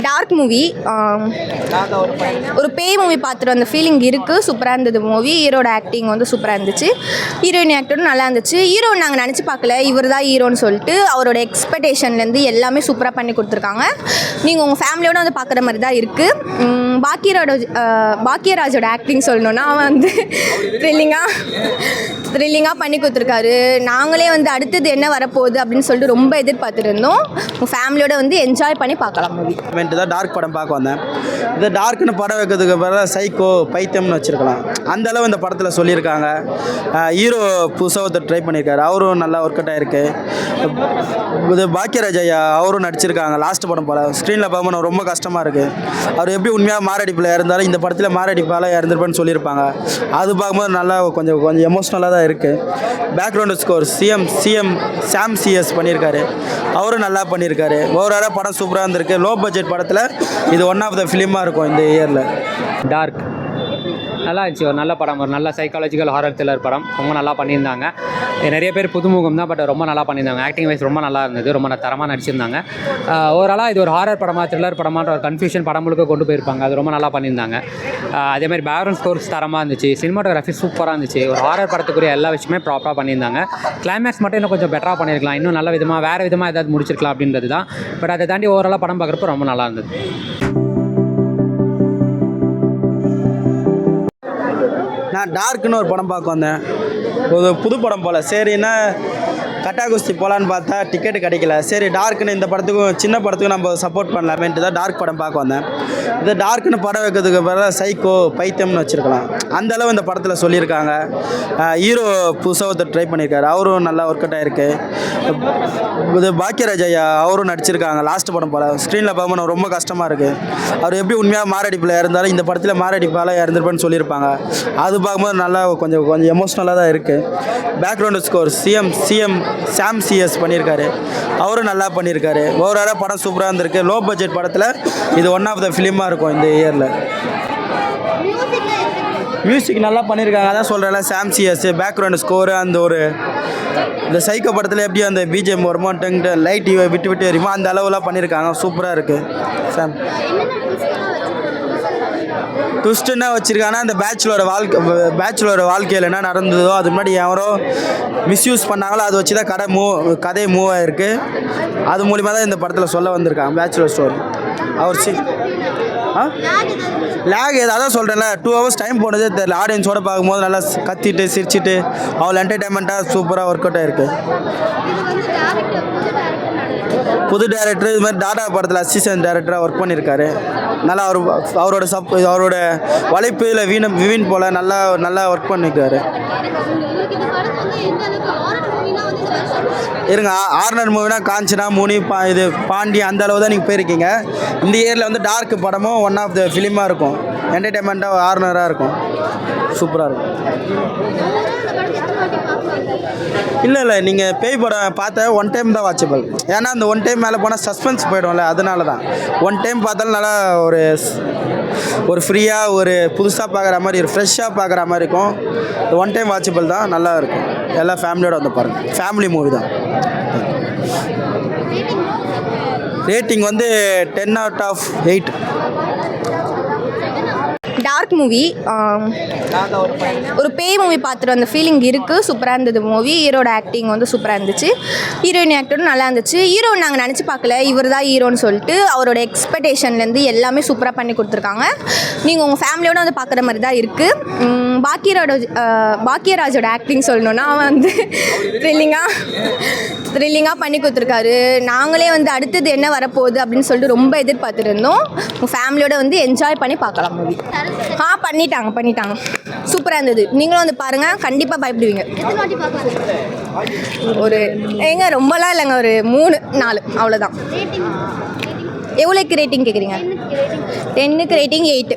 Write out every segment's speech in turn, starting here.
Dark movie, ஒரு பேய் movie பார்த்துட்டு அந்த ஃபீலிங் இருக்குது. சூப்பராக இருந்தது மூவி. ஹீரோட ஆக்டிங் வந்து சூப்பராக இருந்துச்சு. ஹீரோயின் ஆக்டரும் நல்லா இருந்துச்சு. ஹீரோ நாங்கள் நினச்சி பார்க்கல இவர் தான் ஹீரோன்னு சொல்லிட்டு அவரோட எக்ஸ்பெக்டேஷன்லேருந்து எல்லாமே சூப்பராக பண்ணி கொடுத்துருக்காங்க. நீங்கள் உங்கள் ஃபேமிலியோடு வந்து பார்க்குற மாதிரி தான் இருக்குது. பாக்கியராஜோட ஆக்டிங் சொல்லணுன்னா அவன் வந்து த்ரில்லிங்காக பண்ணி கொடுத்துருக்காரு. நாங்களே வந்து அடுத்தது என்ன வரப்போகுது அப்படின்னு சொல்லிட்டு ரொம்ப எதிர்பார்த்துட்டு இருந்தோம். உங்கள் ஃபேமிலியோட வந்து என்ஜாய் பண்ணி பார்க்கலாம் மூவி. தான் டார்க் படம் பார்க்க வந்தேன். இது டார்க்னு படம் வைக்கிறதுக்கு பிறகு சைக்கோ பைத்தியம்னு வச்சுருக்கலாம். அந்தளவு இந்த படத்தில் சொல்லியிருக்காங்க. ஹீரோ புதுசாக ஒருத்தர் ட்ரை பண்ணியிருக்காரு, அவரும் நல்லா ஒர்க் அவுட் ஆகிருக்கு. இது பாக்கியராஜ் ஐயா அவரும் நடிச்சிருக்காங்க. லாஸ்ட் படம் போல் ஸ்க்ரீனில் பார்க்கும்போது ரொம்ப கஷ்டமாக இருக்குது. அவர் எப்படி உண்மையாக மாரடிப்பில் இருந்தாலும் இந்த படத்தில் மாரடிப்பால் இறந்துருப்பேன்னு சொல்லியிருப்பாங்க. அது பார்க்கும்போது நல்லா கொஞ்சம் எமோஷ்னலாக தான் இருக்குது. பேக்ரவுண்டு ஸ்கோர் சிஎம் சாம் சிஎஸ் பண்ணியிருக்காரு, அவரும் நல்லா பண்ணியிருக்காரு. ஓவராலாக படம் சூப்பராக இருந்திருக்கு. லோ பட்ஜெட் படத்தில் இது ஒன் ஆஃப் த ஃபிலிமாக இருக்கும் இந்த இயரில். டார்க் நல்லா இருந்துச்சு. ஒரு நல்ல படம், ஒரு நல்ல சைக்காலஜிக்கல் ஹாரர் த்ரில்லர் படம். ரொம்ப நல்லா பண்ணியிருந்தாங்க. நிறைய பேர் புதுமுகம் தான், பட் ரொம்ப நல்லா பண்ணியிருந்தாங்க. ஆக்டிங் வைஸ் ரொம்ப நல்லா இருந்தது. ரொம்ப தரமாக நடிச்சிருந்தாங்க. ஓவராலாக இது ஒரு ஹாரர் படமாக த்ரில்லர் படமான்ற ஒரு கன்ஃபியூஷன் படம் முழுக்க கொண்டு போயிருப்பாங்க. அது ரொம்ப நல்லா பண்ணியிருந்தாங்க. அதேமாதிரி பேக்ரவுண்ட் ஸ்கோர்ஸ் தரமாக இருந்துச்சு. சினிமாட்டோகிராஃபி சூப்பராக இருந்துச்சு. ஒரு ஹாரர் படத்துக்குரிய எல்லா விஷயமே ப்ராப்பராக பண்ணியிருந்தாங்க. கிளைமேக்ஸ் மட்டும் இன்னும் கொஞ்சம் பெட்டராக பண்ணியிருக்கலாம். இன்னும் நல்ல விதமாக வேறு விதமாக ஏதாவது முடிச்சிருக்கலாம் அப்படின்றது தான். பட் அதை தாண்டி ஓவராலாக படம் பார்க்குறப்ப ரொம்ப நல்லா இருந்தது. நான் டார்க்குன்னு ஒரு படம் பார்க்க வந்தேன். ஒரு புது படம் போல். சரின்னா கட்டா குஸ்தி போகலான்னு பார்த்தா டிக்கெட்டு கிடைக்கல. சரி டார்க்குன்னு இந்த படத்துக்கும் சின்ன படத்துக்கும் நம்ம சப்போர்ட் பண்ணலாமேன்ட்டு தான் டார்க் படம் பார்க்க வந்தேன். இது டார்க்குன்னு படம் வைக்கிறதுக்கு பிறகு சைக்கோ பைத்தியம்னு வச்சுருக்கலாம். அந்தளவு இந்த படத்தில் சொல்லியிருக்காங்க. ஹீரோ புதுசாக ஒருத்தர் ட்ரை பண்ணியிருக்காரு, அவரும் நல்லா ஒர்க் அவுட் ஆகிருக்கு. இது பாக்கியராஜ் ஐயா அவரும் நடிச்சிருக்காங்க. லாஸ்ட் படம் போல் ஸ்க்ரீனில் பார்க்கும்போது ரொம்ப கஷ்டமாக இருக்குது. அவர் எப்படி உண்மையாக மாரடிப்பில் இருந்தாலும் இந்த படத்தில் மாரடிப்பால் இறந்துருப்பேன்னு சொல்லியிருப்பாங்க. அது பார்க்கும்போது நல்லா கொஞ்சம் எமோஷ்னலாக தான் இருக்குது. பேக்ரவுண்டு ஸ்கோர் சிஎம் சாம் சிஎஸ் பண்ணியிருக்காரு, அவரும் நல்லா பண்ணியிருக்காரு. ஓவராலாக படம் சூப்பராக இருந்திருக்கு. லோ பட்ஜெட் படத்தில் இது ஒன் ஆஃப் த ஃபிலிமாக இருக்கும் இந்த இயரில். மியூசிக் நல்லா பண்ணியிருக்காங்க. அதான் சொல்கிறேன்ல, சாம் சிஎஸ் பேக்ரவுண்டு ஸ்கோரு அந்த ஒரு இந்த சைக்கோ படத்தில் எப்படி அந்த பிஜிஎம் வருமாட்டங்கிட்ட லைட் விட்டு எறியுமோ அந்த அளவுலாம் பண்ணியிருக்காங்க. சூப்பராக இருக்குது. சாம் ட்விஸ்ட்டுன்னா வச்சுருக்காங்கன்னா அந்த பேச்சுலரோட வாழ்க்கையில் என்ன நடந்ததோ அது முன்னாடி யாரோ மிஸ்யூஸ் பண்ணாங்களோ அதை வச்சு தான் கதை மூவ் ஆகிருக்கு. அது மூலிமா தான் இந்த படத்தில் சொல்ல வந்திருக்காங்க பேச்சுலர் ஸ்டோரி. அவர் லேக் அதான் சொல்கிறேன்ல, 2 hours டைம் போனதே தெரியல. ஆடியன்ஸோடு பார்க்கும்போது நல்லா கத்திட்டு சிரிச்சிட்டு அவ்வளோ என்டர்டைன்மெண்ட்டாக சூப்பராக ஒர்க் அவுட் ஆகிருக்கு. புது டேரக்டர் இது மாதிரி டாடா படத்தில் அசிஸ்டன்ட் டேரக்டராக ஒர்க் பண்ணியிருக்காரு. நல்லா அவரோட வளைப்பில் விவின் போல் நல்லா ஒர்க் பண்ணியிருக்காரு. இருங்க, ஆர்னர் மூவினா காஞ்சனா முனி இது பாண்டி அந்த அளவு தான் நீங்கள் போயிருக்கீங்க. இந்த இயரில் வந்து டார்க் படமும் ஒன் ஆஃப் த ஃபிலிமாக இருக்கும். என்டர்டைன்மெண்ட்டாக ஆர்னராக இருக்கும். சூப்பராக இருக்கும். இல்லை நீங்கள் பேய் படம் பார்த்த ஒன் டைம் தான் வாட்சபிள். ஏன்னா அந்த ஒன் டைம் மேலே போனால் சஸ்பென்ஸ் போய்டும்ல, அதனால தான் ஒன் டைம் பார்த்தாலும் நல்லா ஒரு ஃப்ரீயாக ஒரு புதுசாக பார்க்குற மாதிரி ஒரு ஃப்ரெஷ்ஷாக பார்க்குற மாதிரி இருக்கும். ஒன் டைம் வாட்சபிள் தான், நல்லா இருக்கும். எல்லாம் ஃபேமிலியோடு வந்து பாருங்கள். ஃபேமிலி மூவி தான். ரேட்டிங் வந்து 10/8. டார்க் மூவி, ஒரு பேய் மூவி பார்த்துட்டு அந்த ஃபீலிங் இருக்குது. சூப்பராக இருந்தது மூவி. ஹீரோட ஆக்டிங் வந்து சூப்பராக இருந்துச்சு. ஹீரோயின் ஆக்டரும் நல்லா இருந்துச்சு. ஹீரோ நாங்கள் நினச்சி பார்க்கல இவர் தான் ஹீரோன்னு சொல்லிட்டு அவரோட எக்ஸ்பெக்டேஷன்லேருந்து எல்லாமே சூப்பராக பண்ணி கொடுத்துருக்காங்க. நீங்கள் உங்கள் ஃபேமிலியோடு வந்து பார்க்குற மாதிரி தான் இருக்குது. பாக்கியராஜோட ஆக்டிங் சொல்லணுன்னா அவன் வந்து த்ரில்லிங்காக பண்ணி கொடுத்துருக்காரு. நாங்களே வந்து அடுத்தது என்ன வரப்போகுது அப்படின்னு சொல்லிட்டு ரொம்ப எதிர்பார்த்துட்டு இருந்தோம். உங்கள் ஃபேமிலியோட வந்து என்ஜாய் பண்ணி பார்க்கலாம் மூவி. பண்ணிட்டாங்க. சூப்பராக இருந்தது. நீங்களும் வந்து பாருங்கள், கண்டிப்பாக பயப்படுவீங்க. ரொம்பலாம் இல்லைங்க, ஒரு 3-4 அவ்வளோதான். எவ்வளோக்கு ரேட்டிங் கேட்குறீங்க? 10க்கு ரேட்டிங் 8.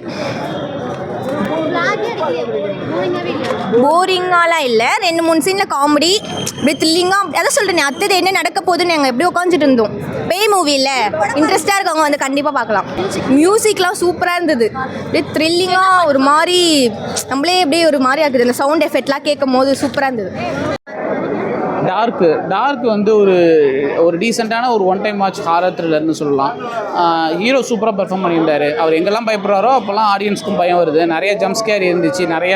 போரிங்காலாம் இல்லை. 2-3 சீனில் காமெடி, இப்படி த்ரில்லிங்காக. அதான் சொல்கிறேன், அடுத்தது என்ன நடக்க போகுதுன்னு நாங்கள் எப்படி உட்காந்துட்டு இருந்தோம். பேய் மூவி இல்லை, இன்ட்ரெஸ்ட்டாக இருக்கவங்க வந்து கண்டிப்பாக பார்க்கலாம். மியூசிக்லாம் சூப்பராக இருந்தது. அப்படியே த்ரில்லிங்காக ஒரு மாதிரி நம்மளே எப்படியே ஒரு மாதிரி ஆகுது. அந்த சவுண்ட் எஃபெக்ட்லாம் கேட்கும் போது சூப்பராக இருந்தது. டார்க் வந்து ஒரு டீசெண்டான ஒரு ஒன் டைம் வாட்ச் ஹாரர் த்ரில்லர்னு சொல்லலாம். ஹீரோ சூப்பராக பெர்ஃபார்ம் பண்ணியிருந்தாரு. அவர் எங்கெல்லாம் பயப்படுறாரோ அப்போல்லாம் ஆடியன்ஸ்க்கும் பயம் வருது. நிறைய ஜம்ப் ஸ்கேர் இருந்துச்சு, நிறைய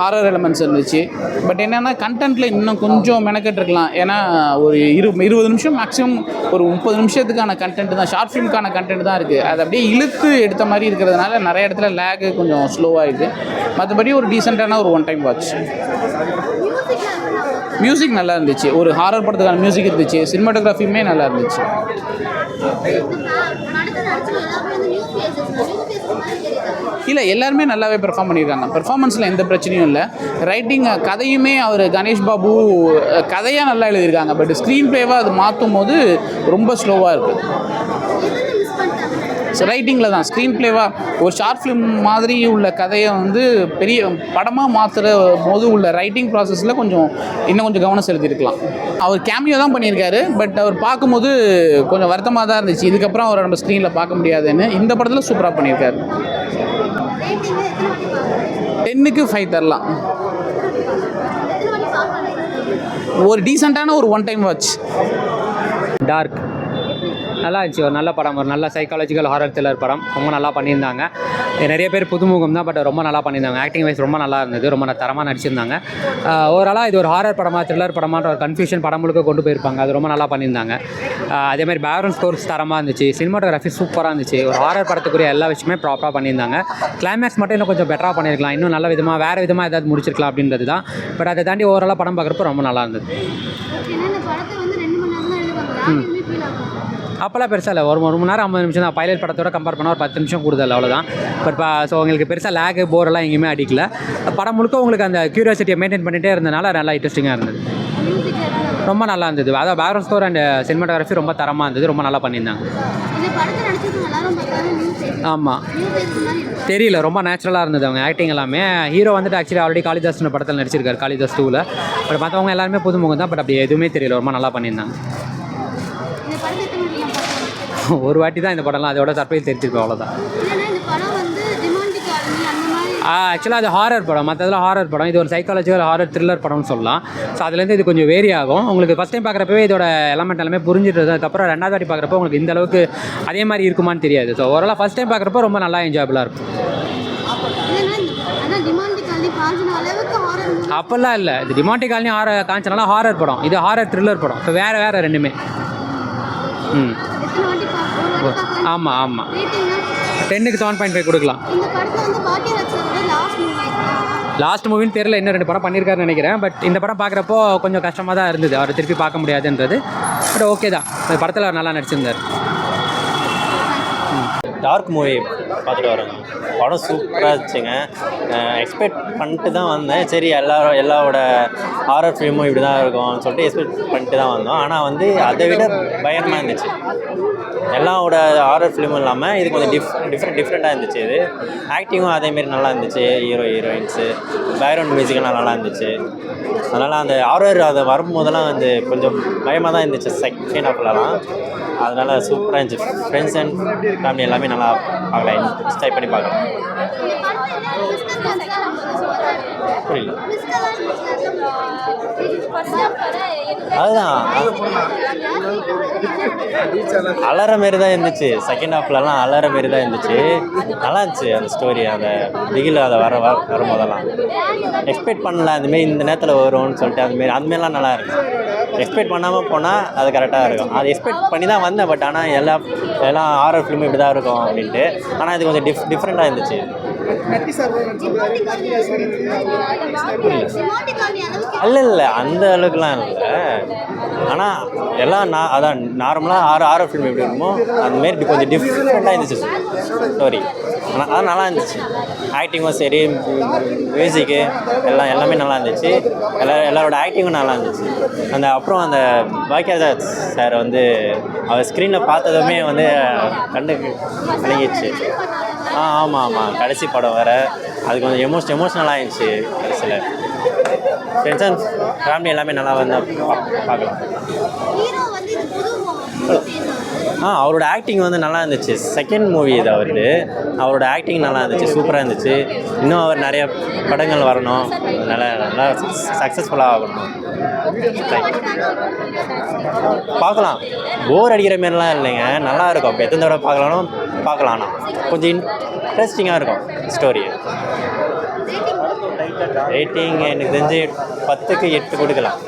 ஹாரர் எலமெண்ட்ஸ் இருந்துச்சு. பட் என்னென்னா கண்டென்ட்டில் இன்னும் கொஞ்சம் மெனக்கெட்டுருக்கலாம். ஏன்னா ஒரு 20 நிமிஷம் மேக்ஸிமம் ஒரு 30 நிமிஷத்துக்கான கண்டென்ட் தான், ஷார்ட் ஃபிலிம்க்கான கண்டென்ட் தான் இருக்குது. அது அப்படியே இழுத்து எடுத்த மாதிரி இருக்கிறதுனால நிறைய இடத்துல லேகு கொஞ்சம் ஸ்லோவாகிடுது. மற்றபடி ஒரு டீசெண்டான ஒரு ஒன் டைம் வாட்ச். மியூசிக் நல்லா இருந்துச்சு. ஒரு ஹாரர் படத்துக்கான மியூசிக் இருந்துச்சு. சினிமாட்டோகிராஃபியுமே நல்லா இருந்துச்சு. இல்லை, எல்லாருமே நல்லாவே பெர்ஃபார்ம் பண்ணியிருக்காங்க. பெர்ஃபார்மன்ஸில் எந்த பிரச்சனையும் இல்லை. ரைட்டிங் கதையுமே அவர் கணேஷ் பாபு கதையாக நல்லா எழுதியிருக்காங்க. பட் ஸ்க்ரீன் ப்ளேவாக அது மாற்றும் போது ரொம்ப ஸ்லோவாக இருக்குது. ரைட்டிங்கில் தான், ஸ்க்ரீன் ப்ளேவாக ஒரு ஷார்ட் ஃபிலிம் மாதிரி உள்ள கதையை வந்து பெரிய படமாக மாற்றுற போது உள்ள ரைட்டிங் ப்ராசஸில் இன்னும் கொஞ்சம் கவனம் செலுத்தியிருக்கலாம். அவர் கேமியோ தான் பண்ணியிருக்காரு. பட் அவர் பார்க்கும்போது கொஞ்சம் வருத்தமாக தான் இருந்துச்சு, இதுக்கப்புறம் அவரை நம்ம ஸ்க்ரீனில் பார்க்க முடியாதுன்னு. இந்த படத்தில் சூப்பராக பண்ணியிருக்காரு. 10க்கு 5 தரலாம். ஒரு டீசெண்டான ஒரு ஒன் டைம் வாட்ச். டார்க் நல்லா இருந்துச்சு. ஒரு நல்ல படம், ஒரு நல்ல சைக்காலஜிக்கல் ஹாரர் த்ரில்லர் படம். ரொம்ப நல்லா பண்ணியிருந்தாங்க. நிறைய பேர் புதுமுகம் தான், பட் ரொம்ப நல்லா பண்ணியிருந்தாங்க. ஆக்டிங் வைஸ் ரொம்ப நல்லா இருந்தது, ரொம்ப தரமாக நடிச்சிருந்தாங்க. ஓவராலாக இது ஒரு ஹாரர் படமா த்ரில்லர் படமான்ற ஒரு கன்ஃபியூஷன் படம் முழுக்க கொண்டு போயிருப்பாங்க. அது ரொம்ப நல்லா பண்ணியிருந்தாங்க. அதேமாதிரி பேக்ரவுண்ட் ஸ்கோர்ஸ் தரமாக இருந்துச்சு. சினிமாட்டோகிராஃபி சூப்பராக இருந்துச்சு. ஒரு ஹாரர் படத்துக்குரிய எல்லா விஷயமே ப்ராப்பராக பண்ணியிருந்தாங்க. கிளைமேக்ஸ் மட்டும் இன்னும் கொஞ்சம் பெட்டராக பண்ணியிருக்கலாம், இன்னும் நல்ல விதமாக வேறு விதமாக ஏதாவது முடிச்சிருக்கலாம் அப்படின்றது தான். பட் அதை தாண்டி ஓவராலாக படம் பார்க்குறப்ப ரொம்ப நல்லா இருந்தது. அப்போல்லாம் பெருசாக இல்லை, ஒரு மணி நேரம் 50 நிமிஷம் தான். பைலட் படத்தோட கம்பேர் பண்ணால் ஒரு 10 நிமிஷம் கூடுதல், அவ்வளோதான். பட் ஸோ உங்களுக்கு பெருசாக லேகு போரெல்லாம் எங்கேயுமே அடிக்கல. படம் முழுக்க உங்களுக்கு அந்த க்யூரியாசிட்டியை மெயின்டைன் பண்ணிகிட்டே இருந்தனால நல்லா இன்ட்ரெஸ்டிங்காக இருந்தது. ரொம்ப நல்லா இருந்தது. அதாவது பேக்ரவுண்ட் ஸ்கோர் அண்ட் சினிமாட்டோகிராஃபி ரொம்ப தரமாக இருந்தது, ரொம்ப நல்லா பண்ணியிருந்தாங்க. ஆமாம், தெரியல, ரொம்ப நேச்சுரலாக இருந்தது அவங்க ஆக்டிங் எல்லாமே. ஹீரோ வந்துட்டு ஆக்சுவலி ஆல்ரெடி காளிதாஸ் படத்தில் நடிச்சிருக்காரு, காளிதாஸ் 2ல். பட் மற்றவங்க எல்லாருமே புதுமுகம் தான். பட் அப்படி எதுவுமே தெரியல, ரொம்ப நல்லா பண்ணியிருந்தாங்க. ஒரு வாட்டி தான் இந்த படம்லாம், அதோட சர்ப்ரைஸ் தெரிஞ்சிருப்போம், அவ்வளோதான். ஆக்சுவலாக அது ஹாரர் படம், மற்றதில் ஹாரர் படம். இது ஒரு சைக்காலஜிக்கல் ஹாரர் த்ரில்லர் படம்னு சொல்லலாம். ஸோ அதுலேருந்து இது கொஞ்சம் வேரி ஆகும். உங்களுக்கு ஃபஸ்ட் டைம் பார்க்குறப்பவே இதோட எலமெண்ட் எல்லாமே புரிஞ்சிடுறது. அதுக்கப்புறம் ரெண்டாவது வாட்டி பார்க்குறப்போ உங்களுக்கு இந்த அளவுக்கு அதே மாதிரி இருக்குமான்னு தெரியாது. ஸோ ஓரளவு ஃபஸ்ட் டைம் பார்க்குறப்போ ரொம்ப நல்லா என்ஜாயபுளாக இருக்கும். அப்போல்லாம் இல்லை, இது டிமாண்டி காலனி காஞ்சனால ஹாரர் படம், இது ஹாரர் த்ரில்லர் படம். இப்போ வேறு ரெண்டுமே. ஆமாம் 10க்கு 7.5 கொடுக்கலாம். லாஸ்ட் மூவின்னு தெரியல, இன்னும் 2 படம் பண்ணியிருக்காருன்னு நினைக்கிறேன். பட் இந்த படம் பார்க்குறப்போ கொஞ்சம் கஷ்டமாக தான் இருந்தது, அவரை திருப்பி பார்க்க முடியாதுன்றது. பட் ஓகே தான், இந்த படத்தில் அவர் நல்லா நடிச்சிருந்தார். டார்க் மூவி பார்த்துட்டு வரேங்க. படம் சூப்பராக இருந்துச்சுங்க. எக்ஸ்பெக்ட் பண்ணிட்டு தான் வந்தேன். சரி, எல்லாரோட ஹாரர் ஃபிலிமும் இப்படி தான் இருக்கும்னு சொல்லிட்டு எக்ஸ்பெக்ட் பண்ணிட்டு தான் வந்தோம். ஆனால் வந்து அதை விட பயங்கரமாக இருந்துச்சு. எல்லாரோட ஹாரர் ஃபிலிமும் இல்லாமல் இது கொஞ்சம் டிஃப்ரெண்ட்டாக இருந்துச்சு. இது ஆக்டிங்கும் அதேமாரி நல்லா இருந்துச்சு. ஹீரோயின்ஸு பேக்ரவுண்ட் மியூசிக்கெல்லாம் நல்லா இருந்துச்சு. அதனால் அந்த ஹாரர் அதை வரும்போதெல்லாம் வந்து கொஞ்சம் பயமாக தான் இருந்துச்சு செகண்ட் ஹாஃப்லலாம். அதனால் சூப்பராக இருந்துச்சு. ஃப்ரெண்ட்ஸ் அண்ட் ஃபேமிலி எல்லாமே நல்லா பார்க்கலாம், என்ஜாய் பண்ணி பார்க்கலாம். புரியல, அதுதான் அலற மாரி தான் இருந்துச்சு. செகண்ட் ஹாஃப்லலாம் அலற மாரி தான் இருந்துச்சு. நல்லா இருந்துச்சு அந்த ஸ்டோரி. அந்த திகில் அதை வரும்போதெல்லாம் எக்ஸ்பெக்ட் பண்ணல அந்தமாரி இந்த நேரத்தில் வரும்னு சொல்லிட்டு. அதுமாரிலாம் நல்லா இருக்கும். எக்ஸ்பெக்ட் பண்ணாமல் போனால் அது கரெக்டாக இருக்கும். அது எக்ஸ்பெக்ட் பண்ணி தான் வந்தேன். பட் ஆனால் எல்லாம் ஹாரர் ஃபிலிம் இப்படி தான் இருக்கும் அப்படின்ட்டு. ஆனால் இது கொஞ்சம் டிஃப்ரெண்ட்டாக இருந்துச்சு. இல்லை அந்த அளவுக்குலாம் இல்லை. ஆனால் எல்லாம் அதான் நார்மலாக ஹாரர் ஃபிலிம் எப்படி இருக்குமோ அந்தமாரி கொஞ்சம் டிஃப்ரெண்ட்டாக இருந்துச்சு ஸ்டோரி. ஆனால் அது நல்லா இருந்துச்சு. ஆக்டிங்கும் சரி, மியூசிக்கு எல்லாமே நல்லா இருந்துச்சு. எல்லாரோட ஆக்டிங்கும் நல்லா இருந்துச்சு. அப்புறம் அந்த பாக்கியராஜ் சார் வந்து அவர் ஸ்க்ரீனில் பார்த்ததுமே வந்து கண்டு கலங்கிடுச்சு. ஆமாம், கடைசி படம் வேறு. அது கொஞ்சம் எமோஷ்னலாக இருந்துச்சு கடைசியில். ஃப்ரெண்ட்ஸ் அண்ட் ஃபேமிலி எல்லாமே நல்லா வந்து பார்க்கலாம். அவரோட ஆக்டிங் வந்து நல்லா இருந்துச்சு. செகண்ட் மூவி இது அவருது. அவரோட ஆக்டிங் நல்லா இருந்துச்சு, சூப்பராக இருந்துச்சு. இன்னும் அவர் நிறைய படங்கள் வரணும், நல்லா சக்ஸஸ்ஃபுல்லாக ஆகணும். பார்க்கலாம், போர் அடிக்கிற மாரிலாம் இல்லைங்க, நல்லா இருக்கும். எத்தனை தடவை பார்க்கலாம். ஆனால் கொஞ்சம் இன்ட்ரெஸ்டிங்காக இருக்கும் ஸ்டோரி. ரேட்டிங் எனக்கு தெரிஞ்சு 10க்கு 8 கொடுக்கலாம்.